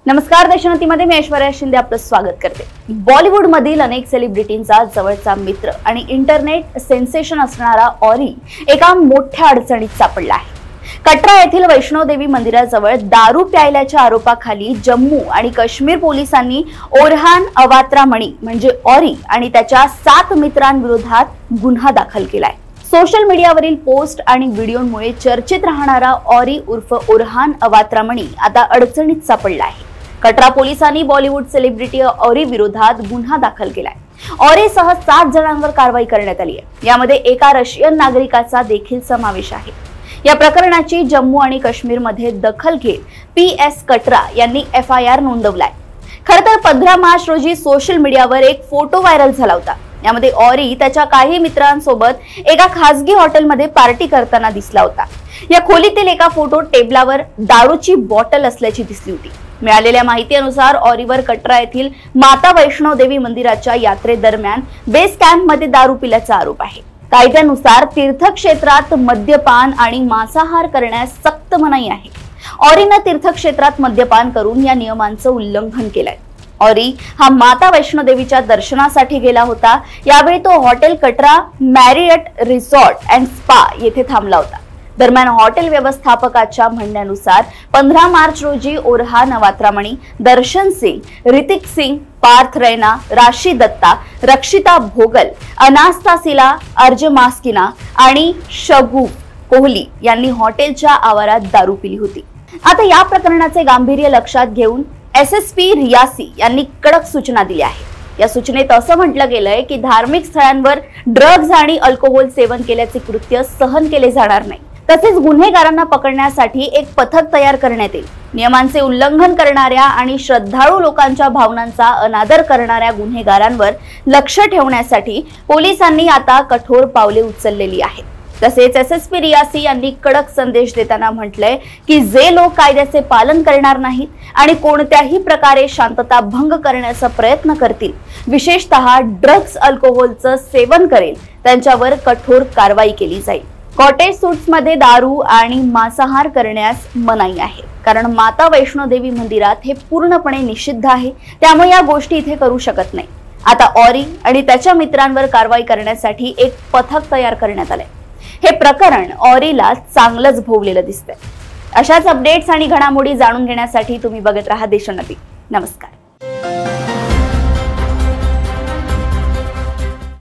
नमस्कार, देशोन्नतीमध्ये मी ऐश्वर्या शिंदे आपलं स्वागत करते। बॉलिवूड मधील अनेक सेलिब्रिटींचा जवळचा मित्र आणि इंटरनेट सेन्सेशन असणारा ऑरी एका मोठ्या अडचणीत सापडला आहे। कटरा येथील वैष्णोदेवी मंदिराजवळ दारू प्यायल्याच्या आरोपाखाली जम्मू आणि काश्मीर पोलिसांनी ओरहान अवात्रा मणी म्हणजे ऑरी आणि त्याच्या 7 मित्रांविरोधात गुन्हा दाखल केलाय। सोशल मीडियावरील पोस्ट आणि व्हिडिओमुळे चर्चेत राहणारा ऑरी उर्फ ओरहान अवात्रा मणी आता अडचणीत सापडला आहे। कटरा पोलिसांनी बॉलिवूड सेलिब्रिटी ऑरी विरोधात गुन्हा दाखल केलाय। ऑरीसह 7 जणांवर कारवाई करण्यात आली आहे। यामध्ये एका रशियन नागरिकाचा देखील समावेश आहे। या प्रकरणाची जम्मू आणि काश्मीर मध्ये दखल घेत PS कटरा यांनी FIR नोंदवलाय। खरं तर 15 मार्च रोजी सोशल मीडियावर एक फोटो व्हायरल झाला होता। यामध्ये ऑरी त्याच्या काही मित्रांसोबत एका खासगी हॉटेलमध्ये पार्टी करताना दिसला होता। या खोलीतील एका फोटो टेबलावर दारूची बॉटल असल्याची दिसली होती। मिळालेल्या माहितीनुसार ऑरीवर कटरा येथील माता वैष्णोदेवी मंदिराच्या यात्रेदरम्यान बेस कॅम्पमध्ये दारू पिल्याचा आरोप आहे। कायद्यानुसार तीर्थक्षेत्रात मद्यपान आणि मांसाहार करण्यास सक्त मनाई आहे। ऑरीनं तीर्थक्षेत्रात मद्यपान करून या नियमांचं उल्लंघन केलंय। ऑरी हा माता वैष्णोदेवीच्या दर्शनासाठी गेला होता। यावेळी तो hotel Katra Marriott resort and spa येथे थांबला होता। दरम्यान हॉटेल व्यवस्थापकाच्या म्हणण्यानुसार 15 मार्च रोजी ओरहान अवात्रा मणी, दर्शन सिंग, ऋतिक सिंग, पार्थ रैना, राशी दत्ता, रक्षिता भोगल, अनास्तासिला अर्जमास्किना आणि शगू कोहली यांनी हॉटेलच्या आवारात दारू पिली होती। आता या प्रकरणाचे गांभीर्य लक्षात घेऊन SSP रियासी यांनी कडक सूचना दिल्या आहेत। या सूचनेत असं म्हटलं गेलंय की धार्मिक स्थळांवर ड्रग्ज आणि अल्कोहोल सेवन केल्याचे कृत्य सहन केले जाणार नाही। तसेच गुन्हेगारांना पकडण्यासाठी एक पथक तयार करण्यात येईल। नियमांचे उल्लंघन करणाऱ्या आणि श्रद्धाळू लोकांच्या भावनांचा अनादर करणाऱ्या गुन्हेगारांवर लक्ष ठेवण्यासाठी पोलिसांनी आता कठोर पावले उचललेली आहेत। तसेच SSP रियासी यांनी कडक संदेश देताना म्हटलंय की जे लोक कायद्याचे पालन करणार नाहीत आणि कोणत्याही प्रकारे शांतता भंग करण्याचा प्रयत्न करतील, विशेषतः ड्रग्ज अल्कोहोलचं सेवन करेल, त्यांच्यावर कठोर कारवाई केली जाईल। कॉटेज सूट्स मध्ये दारू आणि मांसाहार करण्यास मनाई आहे, कारण माता वैष्णोदेवी मंदिरात हे पूर्णपणे निषिद्ध आहे। त्यामुळे या गोष्टी इथे करू शकत नाही। आता ऑरी आणि त्याच्या मित्रांवर कारवाई करण्यासाठी एक पथक तयार करण्यात आले। हे प्रकरण ऑरीला चांगलंच भोवलेलं दिसतंय। अशाच अपडेट्स आणि घडामोडी जाणून घेण्यासाठी तुम्ही बघत राहा देशोन्नती। नमस्कार।